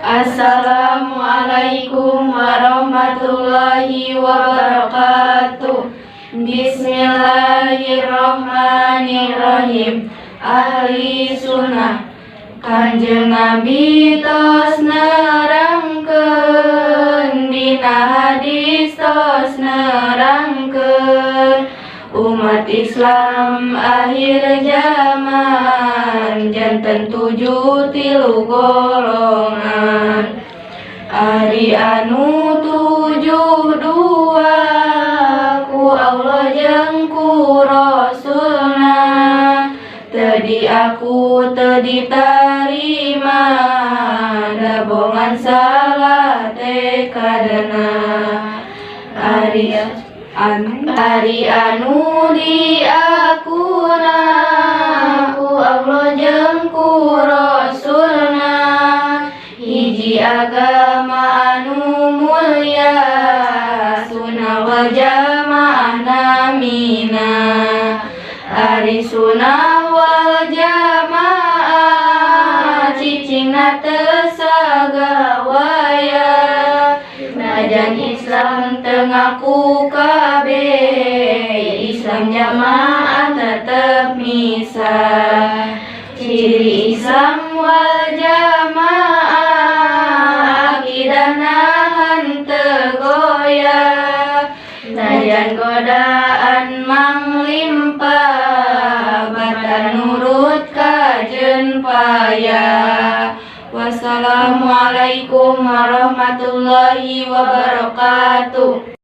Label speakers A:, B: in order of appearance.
A: Assalamualaikum warahmatullahi wabarakatuh. Bismillahirrahmanirrahim. Ahli sunnah Kanjeng Nabi tos nerangkeun, dina hadis tos nerangkeun, umat Islam akhir zaman janten 7 golongan. Ari anu 72 ku Allah jeung ku Rasulna, teu aku teu ditarima, dabongan salah tekadna. Ari anu diakuna ku Allah jeung ku Rasulna, hiji agama anu mulya, sunnah wal jamaah namina. Ari sunnah wal jamaah cicingna teu sagawaya, najan Islam teu ngaku kabeh, Islam jamaah tetep misah. Ciri Islam wal jamaah akidahna henteu goyah, najan godaan manglimpah, batan nurut kajen payah. Wassalamualaikum warahmatullahi wabarakatuh.